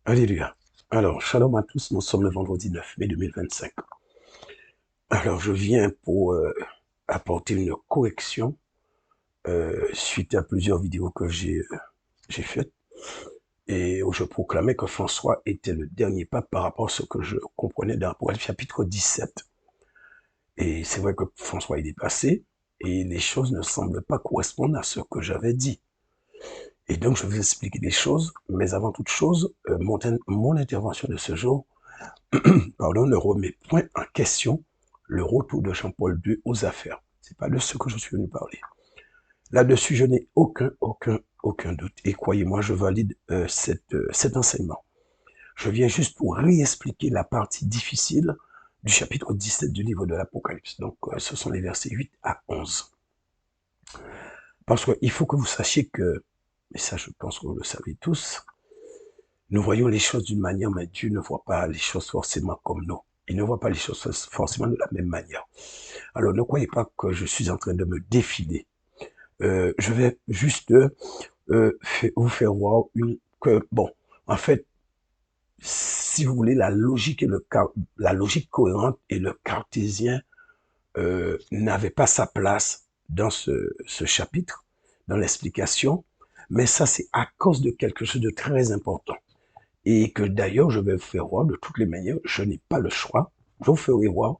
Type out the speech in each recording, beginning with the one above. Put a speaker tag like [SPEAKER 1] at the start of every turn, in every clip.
[SPEAKER 1] Alléluia. Alors, shalom à tous, nous sommes le vendredi 9 mai 2025. Alors, je viens pour apporter une correction suite à plusieurs vidéos que j'ai faites et où je proclamais que François était le dernier pape par rapport à ce que je comprenais dans Apocalypse chapitre 17. Et c'est vrai que François est dépassé et les choses ne semblent pas correspondre à ce que j'avais dit. Et donc, je vais vous expliquer des choses, mais avant toute chose, mon intervention de ce jour pardon, ne remet point en question le retour de Jean-Paul II aux affaires. C'est pas de ce que je suis venu parler. Là-dessus, je n'ai aucun doute. Et croyez-moi, je valide cet enseignement. Je viens juste pour réexpliquer la partie difficile du chapitre 17 du livre de l'Apocalypse. Donc, ce sont les versets 8 à 11. Parce qu'il faut que vous sachiez que, et ça je pense que vous le savez tous, nous voyons les choses d'une manière, mais Dieu ne voit pas les choses forcément comme nous. Il ne voit pas les choses forcément de la même manière. Alors ne croyez pas que je suis en train de me défiler. Je vais juste vous faire voir que, bon, en fait, si vous voulez, la logique cohérente et le cartésien n'avaient pas sa place dans ce chapitre, dans l'explication, mais ça c'est à cause de quelque chose de très important. Et que d'ailleurs, je vais vous faire voir de toutes les manières, je n'ai pas le choix, je vous ferai voir,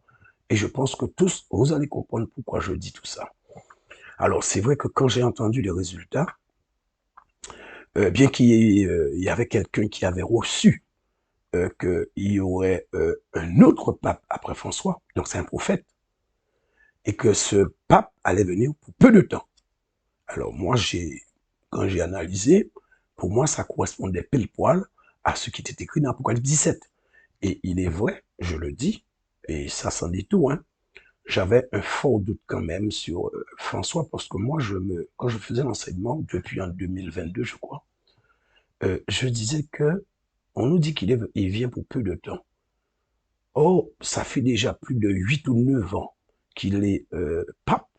[SPEAKER 1] et je pense que tous, vous allez comprendre pourquoi je dis tout ça. Alors, c'est vrai que quand j'ai entendu les résultats, bien qu'il y avait quelqu'un qui avait reçu qu'il y aurait un autre pape après François, donc c'est un prophète, et que ce pape allait venir pour peu de temps. Alors moi, quand j'ai analysé, pour moi, ça correspondait pile poil à ce qui était écrit dans Apocalypse 17. Et il est vrai, je le dis, et ça s'en dit tout, hein, j'avais un fort doute quand même sur François, parce que moi, quand je faisais l'enseignement, depuis en 2022, je crois, je disais que on nous dit il vient pour peu de temps. Or, ça fait déjà plus de 8 ou 9 ans qu'il est pape,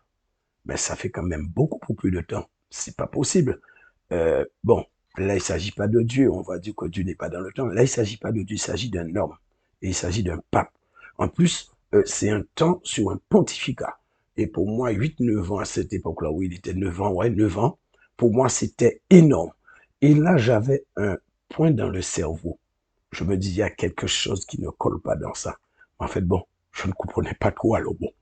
[SPEAKER 1] mais ça fait quand même beaucoup pour peu de temps. C'est pas possible. Bon, là, il ne s'agit pas de Dieu, on va dire que Dieu n'est pas dans le temps. Là, il ne s'agit pas de Dieu, il s'agit d'un homme. Et il s'agit d'un pape. En plus, c'est un temps sur un pontificat. Et pour moi, 8-9 ans à cette époque-là, où il était 9 ans, ouais, 9 ans, pour moi, c'était énorme. Et là, j'avais un point dans le cerveau. Je me dis, il y a quelque chose qui ne colle pas dans ça. En fait, bon, je ne comprenais pas trop, alors bon.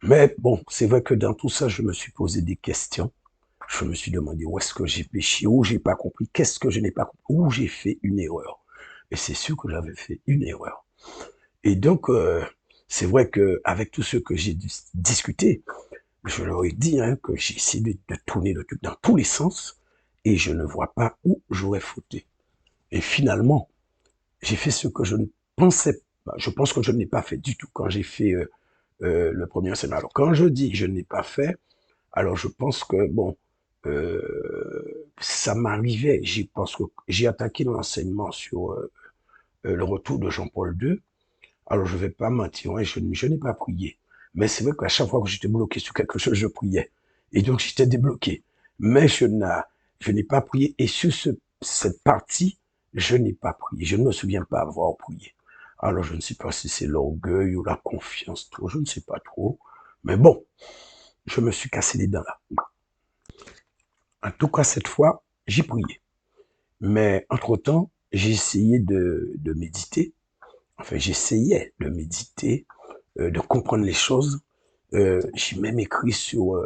[SPEAKER 1] Mais bon, c'est vrai que dans tout ça, je me suis posé des questions. Je me suis demandé où est-ce que j'ai péché, où j'ai pas compris, qu'est-ce que je n'ai pas compris, où j'ai fait une erreur. Et c'est sûr que j'avais fait une erreur. Et donc, c'est vrai que avec tout ce que j'ai discuté, je leur ai dit hein, que j'ai essayé de tourner le truc dans tous les sens et je ne vois pas où j'aurais fauté. Et finalement, j'ai fait ce que je ne pensais pas. Je pense que je ne l'ai pas fait du tout quand j'ai fait le premier enseignement. Alors, quand je dis que je ne l'ai pas fait, alors je pense que, bon, ça m'arrivait, j'y pense que j'ai attaqué l'enseignement sur le retour de Jean-Paul II. Alors je vais pas mentir, hein, je n'ai pas prié. Mais c'est vrai qu'à chaque fois que j'étais bloqué sur quelque chose, je priais. Et donc j'étais débloqué. Mais je n'ai pas prié. Et sur cette partie, je n'ai pas prié. Je ne me souviens pas avoir prié. Alors je ne sais pas si c'est l'orgueil ou la confiance, trop, je ne sais pas trop. Mais bon, je me suis cassé les dents là. En tout cas, cette fois, j'ai prié. Mais entre-temps, j'ai essayé de méditer. Enfin, j'essayais de méditer, de comprendre les choses. J'ai même écrit sur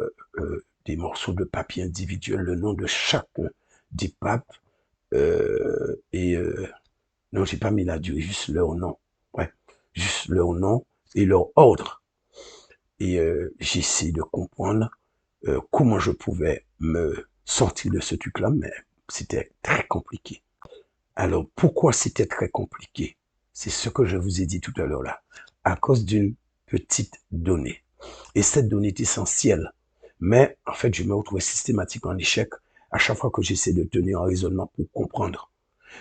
[SPEAKER 1] des morceaux de papier individuels le nom de chaque des papes. Et non, j'ai pas mis la durée, juste leur nom. Ouais, juste leur nom et leur ordre. Et j'ai essayé de comprendre comment je pouvais me sortir de ce truc-là, mais c'était très compliqué. Alors, pourquoi c'était très compliqué? C'est ce que je vous ai dit tout à l'heure là. À cause d'une petite donnée. Et cette donnée est essentielle. Mais, en fait, je me retrouvais systématiquement en échec à chaque fois que j'essaie de tenir un raisonnement pour comprendre.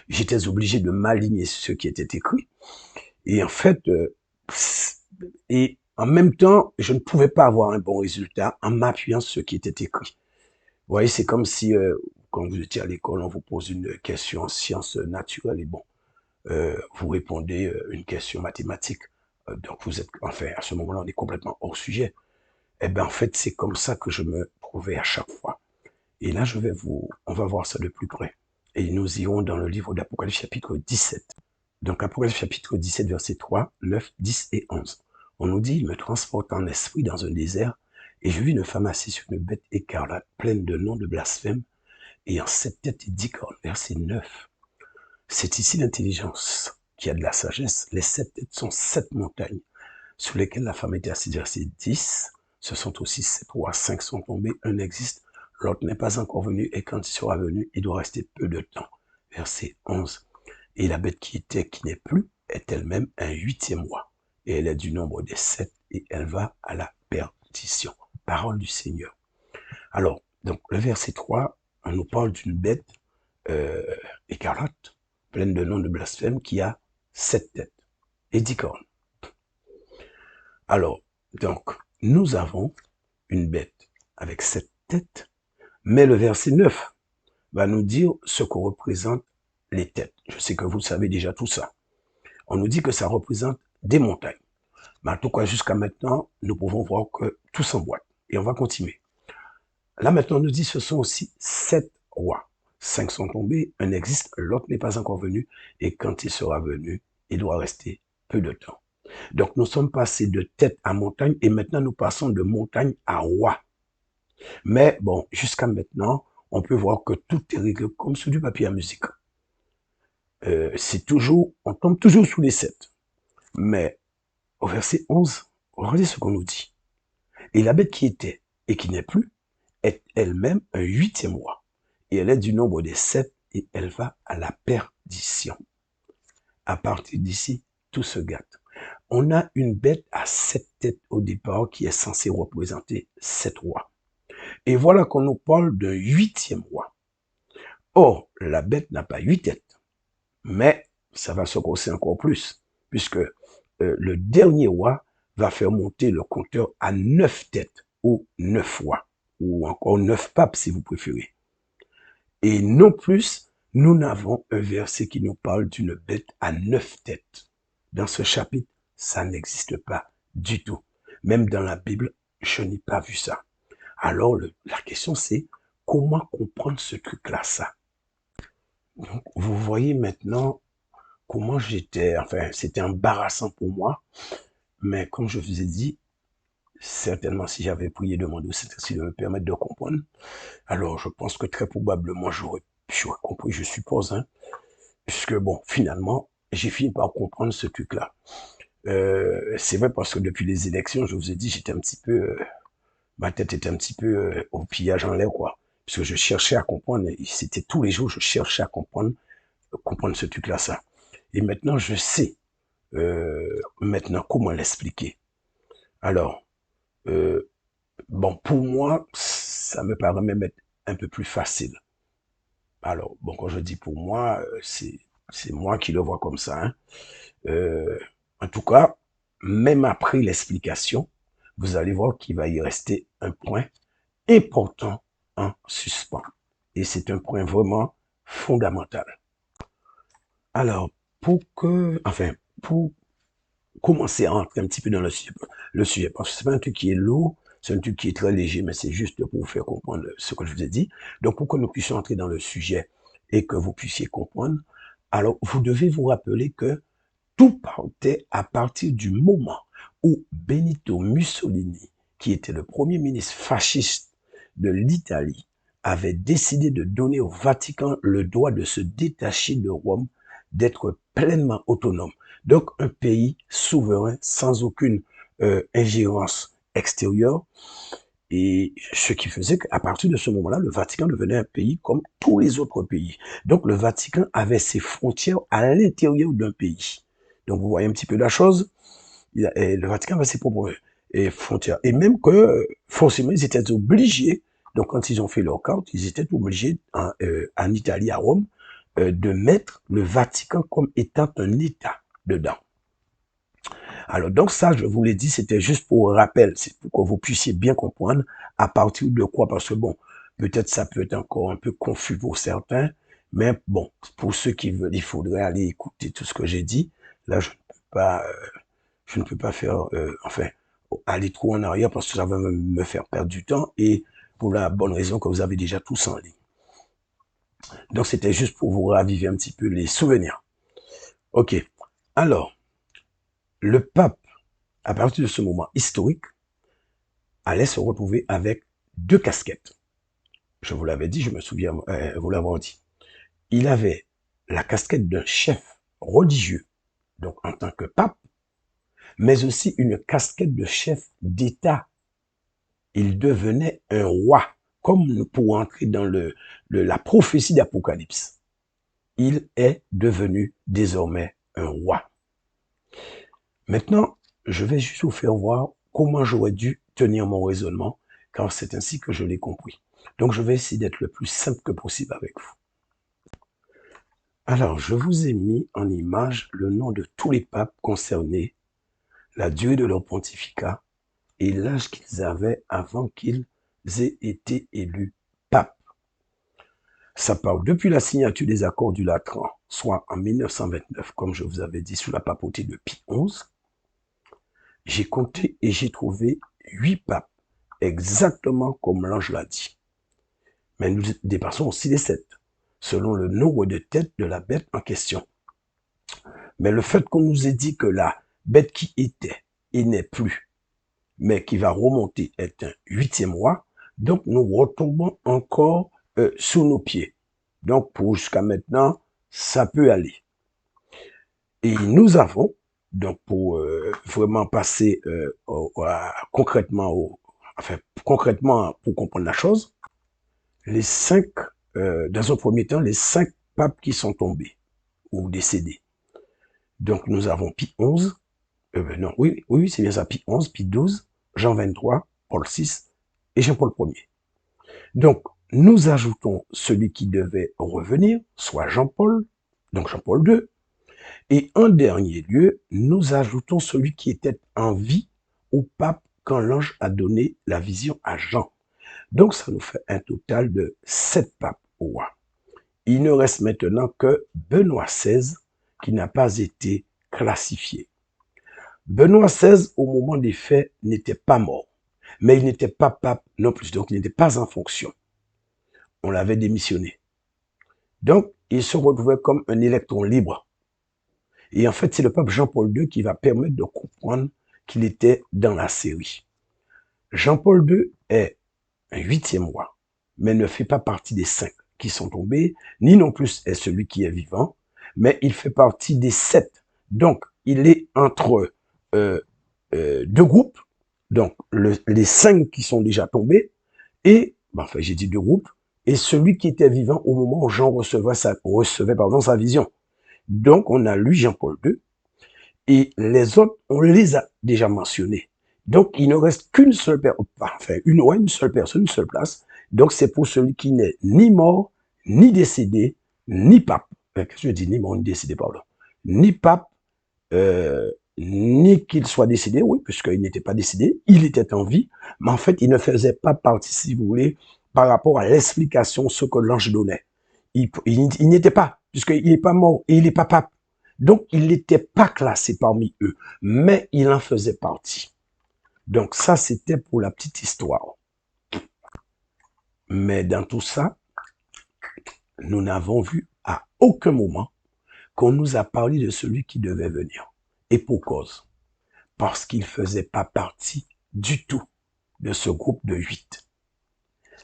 [SPEAKER 1] J'étais obligé de m'aligner sur ce qui était écrit. Et en fait, et en même temps, je ne pouvais pas avoir un bon résultat en m'appuyant sur ce qui était écrit. Vous voyez, c'est comme si quand vous étiez à l'école, on vous pose une question en sciences naturelles et bon, vous répondez une question mathématique. Donc vous êtes, enfin, à ce moment-là, on est complètement hors sujet. Eh ben, en fait, c'est comme ça que je me trouvais à chaque fois. Et là, on va voir ça de plus près. Et nous irons dans le livre d'Apocalypse chapitre 17. Donc, Apocalypse chapitre 17, versets 3, 9, 10 et 11. On nous dit, il me transporte en esprit dans un désert, et je vis une femme assise sur une bête écarlate, pleine de noms de blasphème, ayant 7 têtes et 10 cornes. Verset 9. C'est ici l'intelligence qui a de la sagesse. Les 7 têtes sont 7 montagnes sur lesquelles la femme était assise. Verset 10. Ce sont aussi 7 rois. 5 sont tombés, un existe, l'autre n'est pas encore venu, et quand il sera venu, il doit rester peu de temps. Verset 11. Et la bête qui était, qui n'est plus, est elle-même un 8e roi. Et elle est du nombre des 7, et elle va à la perdition. Parole du Seigneur. Alors, donc, le verset 3, on nous parle d'une bête écarlate, pleine de noms de blasphème, qui a 7 têtes et 10 cornes. Alors, donc, nous avons une bête avec 7 têtes, mais le verset 9 va nous dire ce que représentent les têtes. Je sais que vous savez déjà tout ça. On nous dit que ça représente des montagnes. Mais en tout cas, jusqu'à maintenant, nous pouvons voir que tout s'emboîte. Et on va continuer. Là, maintenant, on nous dit que ce sont aussi 7 rois. 5 sont tombés, un existe, l'autre n'est pas encore venu. Et quand il sera venu, il doit rester peu de temps. Donc, nous sommes passés de tête à montagne et maintenant, nous passons de montagne à roi. Mais bon, jusqu'à maintenant, on peut voir que tout est réglé comme sur du papier à musique. C'est toujours, on tombe toujours sous les 7. Mais au verset 11, regardez ce qu'on nous dit. Et la bête qui était et qui n'est plus est elle-même un 8e roi. Et elle est du nombre des 7 et elle va à la perdition. À partir d'ici, tout se gâte. On a une bête à 7 têtes au départ qui est censée représenter 7 rois. Et voilà qu'on nous parle d'un 8e roi. Or, la bête n'a pas 8 têtes. Mais ça va se corser encore plus, puisque le dernier roi va faire monter le compteur à 9 têtes, ou 9 rois, ou encore 9 papes si vous préférez. Et non plus, nous n'avons un verset qui nous parle d'une bête à 9 têtes. Dans ce chapitre, ça n'existe pas du tout. Même dans la Bible, je n'ai pas vu ça. Alors, la question c'est, comment comprendre ce truc-là, ça? Donc, vous voyez maintenant comment j'étais, enfin, c'était embarrassant pour moi, mais comme je vous ai dit, certainement si j'avais prié, demandé au Saint-Esprit de me permettre de comprendre, alors je pense que très probablement j'aurais compris, je suppose, hein, puisque bon, finalement, j'ai fini par comprendre ce truc-là. C'est vrai parce que depuis les élections, je vous ai dit, j'étais un petit peu, ma tête était un petit peu au pillage en l'air, quoi, puisque je cherchais à comprendre, c'était tous les jours, je cherchais à comprendre ce truc-là, ça. Et maintenant, je sais maintenant comment l'expliquer. Alors, bon, pour moi, ça me paraît même être un peu plus facile. Alors, bon, quand je dis pour moi, c'est moi qui le vois comme ça. Hein. En tout cas, même après l'explication, vous allez voir qu'il va y rester un point important en suspens. Et c'est un point vraiment fondamental. Alors, pour commencer à entrer un petit peu dans le sujet, parce que c'est pas un truc qui est lourd, c'est un truc qui est très léger, mais c'est juste pour vous faire comprendre ce que je vous ai dit. Donc, pour que nous puissions entrer dans le sujet et que vous puissiez comprendre, alors vous devez vous rappeler que tout partait à partir du moment où Benito Mussolini, qui était le premier ministre fasciste de l'Italie, avait décidé de donner au Vatican le droit de se détacher de Rome, d'être pleinement autonome. Donc un pays souverain, sans aucune ingérence extérieure, et ce qui faisait qu'à partir de ce moment-là, le Vatican devenait un pays comme tous les autres pays. Donc le Vatican avait ses frontières à l'intérieur d'un pays. Donc vous voyez un petit peu la chose, le Vatican avait ses propres frontières. Et même que forcément, ils étaient obligés, donc quand ils ont fait leur carte, ils étaient obligés en Italie, à Rome, de mettre le Vatican comme étant un État dedans. Alors donc ça, je vous l'ai dit, c'était juste pour rappel, c'est pour que vous puissiez bien comprendre à partir de quoi, parce que bon, Peut-être ça peut être encore un peu confus pour certains, mais bon, pour ceux qui veulent, il faudrait aller écouter tout ce que j'ai dit. Là, je ne peux pas faire, enfin, aller trop en arrière parce que ça va me faire perdre du temps et pour la bonne raison que vous avez déjà tous en ligne. Donc, c'était juste pour vous raviver un petit peu les souvenirs. OK. Alors, le pape, à partir de ce moment historique, allait se retrouver avec deux casquettes. Je vous l'avais dit, je me souviens vous l'avoir dit. Il avait la casquette d'un chef religieux, donc en tant que pape, mais aussi une casquette de chef d'État. Il devenait un roi, comme pour entrer dans la prophétie d'Apocalypse. Il est devenu désormais un roi. Maintenant, je vais juste vous faire voir comment j'aurais dû tenir mon raisonnement, car c'est ainsi que je l'ai compris. Donc, je vais essayer d'être le plus simple que possible avec vous. Alors, je vous ai mis en image le nom de tous les papes concernés, la durée de leur pontificat et l'âge qu'ils avaient avant qu'ils aient été élus papes. Ça part depuis la signature des accords du Latran, soit en 1929, comme je vous avais dit, sous la papauté de Pie XI. J'ai compté et j'ai trouvé 8 papes, exactement comme l'ange l'a dit. Mais nous dépassons aussi les 7, selon le nombre de têtes de la bête en question. Mais le fait qu'on nous ait dit que la bête qui était et n'est plus, mais qui va remonter est un 8e roi, donc nous retombons encore sous nos pieds. Donc pour jusqu'à maintenant, ça peut aller. Et nous avons, donc pour vraiment passer concrètement pour comprendre la chose, les 5, dans un premier temps, les 5 papes qui sont tombés ou décédés. Donc nous avons Pie XI, oui, c'est bien ça, Pie XI, Pie XII, Jean XXIII, Paul VI et Jean-Paul Ier. Donc, nous ajoutons celui qui devait revenir, soit Jean-Paul, donc Jean-Paul II, et en dernier lieu, nous ajoutons celui qui était en vie au pape quand l'ange a donné la vision à Jean. Donc, ça nous fait un total de 7 papes au roi. Il ne reste maintenant que Benoît XVI qui n'a pas été classifié. Benoît XVI, au moment des faits, n'était pas mort, mais il n'était pas pape non plus, donc il n'était pas en fonction. On l'avait démissionné. Donc, il se retrouvait comme un électron libre. Et en fait, c'est le pape Jean-Paul II qui va permettre de comprendre qu'il était dans la série. Jean-Paul II est un 8e roi, mais ne fait pas partie des 5 qui sont tombés, ni non plus est celui qui est vivant, mais il fait partie des 7. Donc, il est entre 2 groupes, donc les 5 qui sont déjà tombés, et, enfin j'ai dit 2 groupes, et celui qui était vivant au moment où Jean recevait sa vision. Donc, on a lu Jean-Paul II, et les autres, on les a déjà mentionnés. Donc, il ne reste qu'une seule personne, enfin, une seule personne, une seule place. Donc, c'est pour celui qui n'est ni mort, ni décédé, ni pape. Qu'est-ce que je dis, ni mort, ni décédé, pardon. Ni pape, ni qu'il soit décédé, oui, puisqu'il n'était pas décédé, il était en vie, mais en fait, il ne faisait pas partie, si vous voulez, par rapport à l'explication, ce que l'ange donnait. Il n'était pas, puisqu'il n'est pas mort et il n'est pas pape. Donc, il n'était pas classé parmi eux, mais il en faisait partie. Donc, ça, c'était pour la petite histoire. Mais dans tout ça, nous n'avons vu à aucun moment qu'on nous a parlé de celui qui devait venir. Et pour cause. Parce qu'il ne faisait pas partie du tout de ce groupe de 8.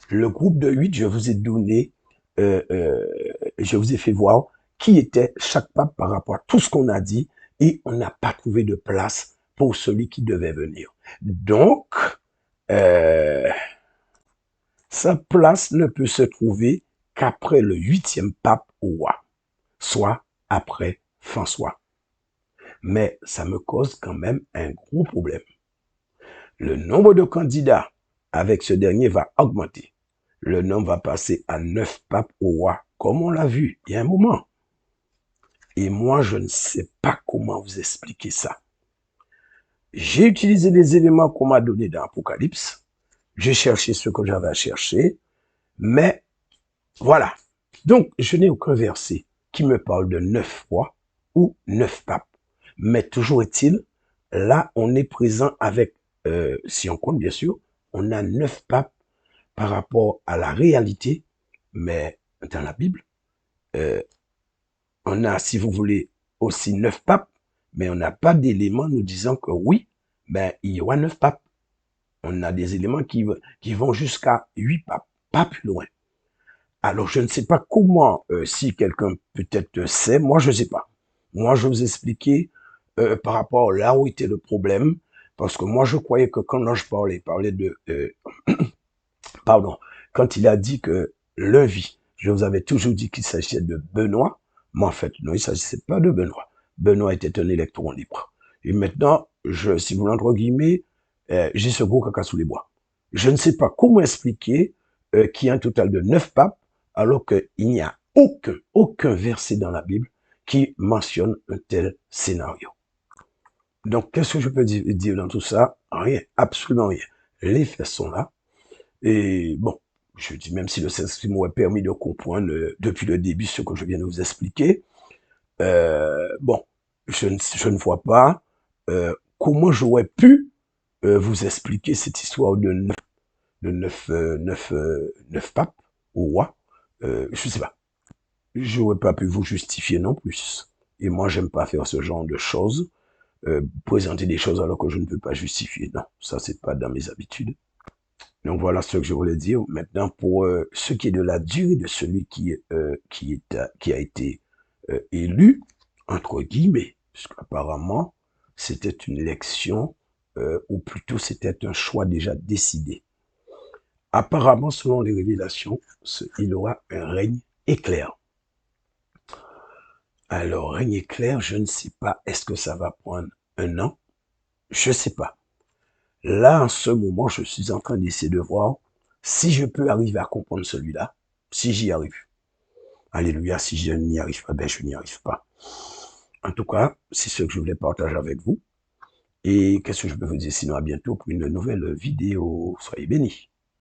[SPEAKER 1] Le groupe de 8, je vous ai donné, je vous ai fait voir qui était chaque pape par rapport à tout ce qu'on a dit et on n'a pas trouvé de place pour celui qui devait venir. Donc, sa place ne peut se trouver qu'après le 8e pape au roi, soit après François. Mais ça me cause quand même un gros problème. Le nombre de candidats avec ce dernier va augmenter. Le nombre va passer à 9 papes au roi, comme on l'a vu il y a un moment. Et moi, je ne sais pas comment vous expliquer ça. J'ai utilisé les éléments qu'on m'a donnés dans l'Apocalypse. J'ai cherché ce que j'avais à chercher. Mais voilà. Donc, je n'ai aucun verset qui me parle de 9 rois ou 9 papes. Mais toujours est-il, là, on est présent avec, si on compte bien sûr, on a 9 papes par rapport à la réalité, mais dans la Bible, euh, on a, si vous voulez, aussi 9 papes, mais on n'a pas d'éléments nous disant que oui, ben, il y aura 9 papes. On a des éléments qui vont jusqu'à 8 papes, pas plus loin. Alors, je ne sais pas comment, si quelqu'un peut-être sait, moi je ne sais pas. Moi, je vais vous expliquer par rapport là où était le problème, parce que moi je croyais que quand l'ange parlait, il parlait de, pardon, quand il a dit que Lévi, je vous avais toujours dit qu'il s'agissait de Benoît, mais en fait, non, il ne s'agissait pas de Benoît. Benoît était un électron libre. Et maintenant, si vous l'entre guillemets, j'ai ce gros caca sous les bois. Je ne sais pas comment expliquer qu'il y a un total de 9 papes, alors qu'il n'y a aucun verset dans la Bible qui mentionne un tel scénario. Donc, qu'est-ce que je peux dire dans tout ça? Rien, absolument rien. Les faits sont là. Et bon, je dis même si le Saint-Esprit m'aurait permis de comprendre depuis le début ce que je viens de vous expliquer, bon, je ne vois pas comment j'aurais pu vous expliquer cette histoire de neuf papes ou rois. Je sais pas. J'aurais pas pu vous justifier non plus. Et moi, j'aime pas faire ce genre de choses, présenter des choses alors que je ne peux pas justifier. Non, ça c'est pas dans mes habitudes. Donc voilà ce que je voulais dire. Maintenant, pour ce qui est de la durée de celui qui a été élu, entre guillemets, puisqu'apparemment, c'était une élection, ou plutôt c'était un choix déjà décidé. Apparemment, selon les révélations, il aura un règne éclair. Alors, règne éclair, je ne sais pas, est-ce que ça va prendre un an? Je ne sais pas. Là, en ce moment, je suis en train d'essayer de voir si je peux arriver à comprendre celui-là, si j'y arrive. Alléluia, si je n'y arrive pas, ben je n'y arrive pas. En tout cas, c'est ce que je voulais partager avec vous. Et qu'est-ce que je peux vous dire sinon à bientôt pour une nouvelle vidéo. Soyez bénis.